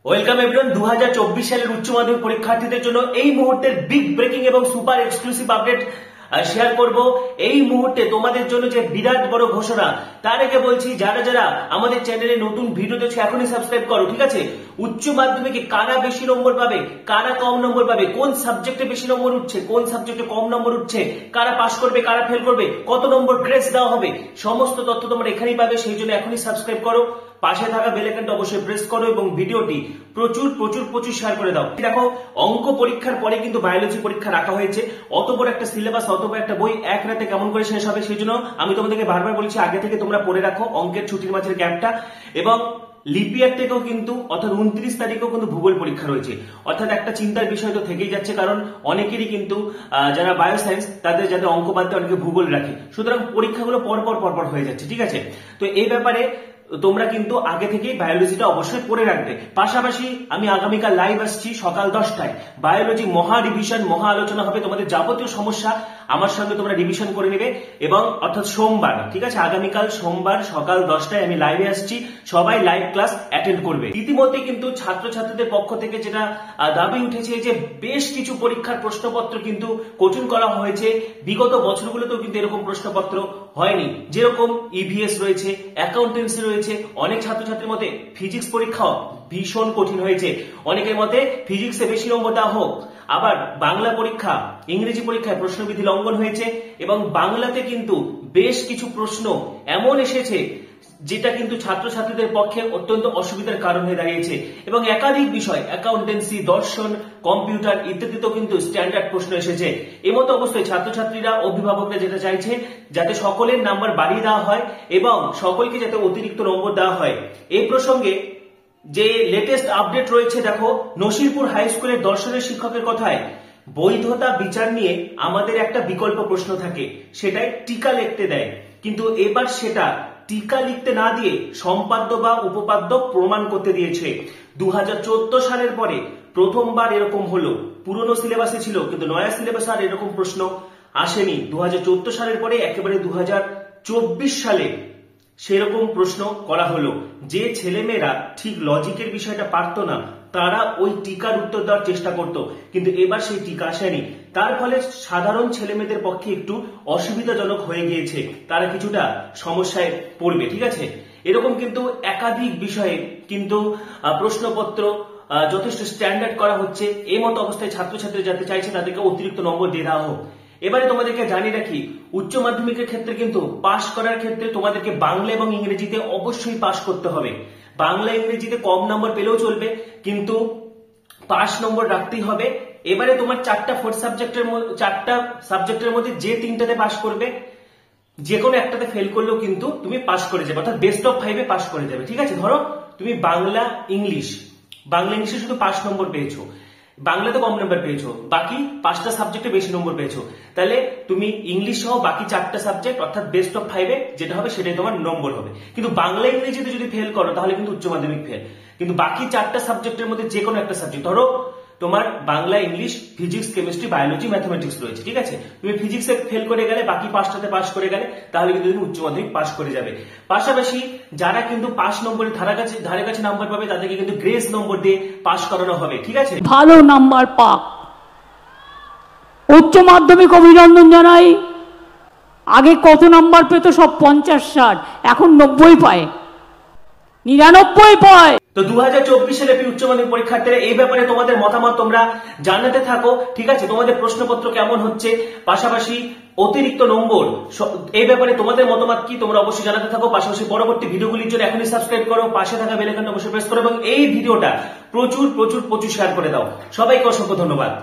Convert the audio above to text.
Welcome everyone. 2024 সালের উচ্চ মাধ্যমিক পরীক্ষার্থীদের জন্য এই মুহূর্তের বিগ ব্রেকিং এবং সুপার এক্সক্লুসিভ আপডেট শেয়ার করব। এই মুহূর্তে তোমাদের জন্য যে বিরাট বড় ঘোষণা, তার আগে বলছি যারা যারা আমাদের চ্যানেলে নতুন ভিডিও দেখছো এখনই সাবস্ক্রাইব করো, ঠিক আছে? উচ্চ মাধ্যমিকে কারা বেশি নম্বর পাবে, কারা কম নম্বর পাবে, কোন সাবজেক্টে বেশি নম্বর উঠছে, কোন সাবজেক্টে কম নম্বর উঠছে, কারা পাস করবে, কারা ফেল করবে, কত নম্বর গ্রেস দেওয়া হবে, সমস্ত তথ্য তোমরা এখানেই পাবে। সেই জন্য এখনই সাবস্ক্রাইব করো, পাশে থাকা বেল আইকনটা অবশ্যই প্রেস করো এবং ভিডিওটি প্রচুর প্রচুর প্রচুর শেয়ার করে দাও। দেখো, অঙ্ক পরীক্ষার পরে কিন্তু বায়োলজি পরীক্ষা রাখা হয়েছে। অত বড় একটা সিলেবাস, অত বড় একটা বই এক রাতে কেমন করে শেষ হবে? সেই জন্য আমি তোমাদেরকে বারবার বলছি আগে থেকে তোমরা পড়ে রাখো অঙ্কের ছুটির মাঝের গ্যাপটা। এবং লিপিয়ার থেকেও কিন্তু অর্থাৎ 29 তারিখেও কিন্তু ভূগোল পরীক্ষা রয়েছে। অর্থাৎ একটা চিন্তার বিষয় তো থেকেই যাচ্ছে, কারণ অনেকেরই কিন্তু যারা বায়োসায়েন্স তাদের যাতে অঙ্ক বাদ দিয়ে অনেকে ভূগোল রাখে, সুতরাং পরীক্ষাগুলো পরপর হয়ে যাচ্ছে, ঠিক আছে? তো এই ব্যাপারে তোমরা কিন্তু আগে থেকেই বায়োলজিটা অবশ্যই পড়ে রাখবে। পাশাপাশি আমি আগামীকাল লাইভ আসছি সকাল 10টায়, বায়োলজি মহা রিভিশন, মহা আলোচনা হবে। তোমাদের যাবতীয় সমস্যা আমার সঙ্গে তোমরা রিভিশন করে নেবে এবং অর্থাৎ সোমবার, ঠিক আছে, আগামীকাল সোমবার সকাল 10টায় আমি লাইভে আসছি, সবাই লাইভ ক্লাস অ্যাটেন্ড করবে। ইতিমধ্যে কিন্তু ছাত্রছাত্রীদের পক্ষ থেকে যেটা দাবি উঠেছে যে বেশ কিছু পরীক্ষার প্রশ্নপত্র কিন্তু কঠিন করা হয়েছে। বিগত বছরগুলোতেও কিন্তু এরকম প্রশ্নপত্র হয়নি। যেরকম ইভিএস রয়েছে, অ্যাকাউন্টেন্সি রয়েছে, অনেক ছাত্রছাত্রীর মধ্যে ফিজিক্স পরীক্ষাও ভীষণ কঠিন হয়েছে, অনেকের মধ্যে ফিজিক্সে বেশি নম্বর দেওয়া হোক। আবার বাংলা পরীক্ষা, ইংরেজি পরীক্ষায় প্রশ্নবিধি লঙ্ঘন হয়েছে এবং বাংলাতে কিন্তু বেশ কিছু প্রশ্ন এমন এসেছে যেটা কিন্তু ছাত্রছাত্রীদের পক্ষে অত্যন্ত অসুবিধার কারণ হয়ে দাঁড়িয়েছে। এবং একাধিক বিষয়, অ্যাকাউন্টেন্সি, দর্শন, কম্পিউটার ইত্যাদিতেও কিন্তু স্ট্যান্ডার্ড প্রশ্ন এসেছে। এমতো অবস্থায় ছাত্রছাত্রীরা, অভিভাবকরা যেটা চাইছে যাতে সকলের নাম্বার বাড়িয়ে দেওয়া হয় এবং সকলকে যাতে অতিরিক্ত নম্বর দেওয়া হয়। এই প্রসঙ্গে যে লেটেস্ট আপডেট রয়েছে, দেখো, নসিরপুর হাই স্কুলের দর্শনের শিক্ষকের কথায় বৈধতা বিচার নিয়ে আমাদের একটা বিকল্প প্রশ্ন থাকে, সেটাই টিকা লিখতে দেয়। কিন্তু এবার সেটা টিকা লিখতে না দিয়ে সম্পাদ্য বা উপপাদ্য প্রমাণ করতে দিয়েছে। 2014 সালের পরে প্রথমবার এরকম হলো। পুরনো সিলেবাসে ছিল, কিন্তু নয়া সিলেবাসে আর এরকম প্রশ্ন আসেনি। 2014 সালের পরে একেবারে 2024 সালে সেরকম প্রশ্ন করা হলো। যে ছেলেমেয়েরা ঠিক লজিকের বিষয়টা পারতো না, তারা ওই টিকার উত্তর দেওয়ার চেষ্টা করত, কিন্তু এবার সেই টিকা আসেনি। তার ফলে সাধারণ ছেলেমেয়েদের পক্ষে একটু অসুবিধাজনক হয়ে গিয়েছে, তারা কিছুটা সমস্যায় পড়বে, ঠিক আছে? এরকম কিন্তু একাধিক বিষয়ে কিন্তু প্রশ্নপত্র যথেষ্ট স্ট্যান্ডার্ড করা হচ্ছে। এই মতো অবস্থায় ছাত্রছাত্রী যাতে চাইছে তাদেরকে অতিরিক্ত নম্বর দিয়ে দেওয়া হোক। এবারে তোমাদেরকে জানিয়ে রাখি, উচ্চ মাধ্যমিকের ক্ষেত্রে কিন্তু পাশ করার ক্ষেত্রে তোমাদেরকে বাংলা এবং ইংরেজিতে অবশ্যই পাশ করতে হবে। বাংলা ইংরেজিতে কম নম্বর পেলেও চলবে, কিন্তু পাস নম্বর রাখতেই হবে। এবারে তোমার চারটা সাবজেক্টের মধ্যে যে তিনটাতে পাশ করবে, যে কোনো একটাতে ফেল করলেও কিন্তু তুমি পাশ করে যাবে, অর্থাৎ বেস্ট অফ 5-এ পাশ করে যাবে, ঠিক আছে? ধরো তুমি বাংলা ইংলিশে শুধু 5 নম্বর পেয়েছো, বাংলাতে কম নম্বর পেয়েছো, বাকি 5টা সাবজেক্টে বেশি নম্বর পেয়েছো, তাহলে তুমি ইংলিশ সহ বাকি 4টা সাবজেক্ট অর্থাৎ বেস্ট অফ 5-এ যেটা হবে সেটাই তোমার নম্বর হবে। কিন্তু বাংলা ইংরেজিতে যদি ফেল করো তাহলে কিন্তু উচ্চ মাধ্যমিক ফেল। কিন্তু বাকি 4টা সাবজেক্টের মধ্যে যে কোনো একটা সাবজেক্ট, ধরো তোমার Bangla, English, physics, chemistry, biology, mathematics রয়েছে, ঠিক আছে? তুমি ফিজিক্সে ফেল করে গেলে, বাকি 5টাতে পাস করে গেলে, তাহলে কিন্তু তুমি উচ্চ মাধ্যমিক পাস করে যাবে। পাশাপাশি যারা কিন্তু 5 নম্বরের ধারে কাছে নাম্বার পাবে তাদেরকে কিন্তু গ্রেস নম্বর দিয়ে পাস করানো হবে, ঠিক আছে? ভালো নাম্বার পাক, উচ্চ মাধ্যমিক অভিনন্দন জানাই। আগে কত নাম্বার পেত? সব 50-60, এখন 90 পায়, 99 পায়। তো 2024 সালে উচ্চ মাধ্যমিক পরীক্ষার্থীরা এই ব্যাপারে তোমাদের মতামত তোমরা জানাতে থাকো, ঠিক আছে? তোমাদের প্রশ্নপত্র কেমন হচ্ছে, পাশাপাশি অতিরিক্ত নম্বর, এই ব্যাপারে তোমাদের মতামত কি তোমরা অবশ্যই জানাতে থাকো। পাশাপাশি পরবর্তী ভিডিওগুলির জন্য এখনই সাবস্ক্রাইব করো, পাশে থাকা বেল আইকনটা অবশ্যই প্রেস করো এবং এই ভিডিওটা প্রচুর শেয়ার করে দাও। সবাইকে অসংখ্য ধন্যবাদ।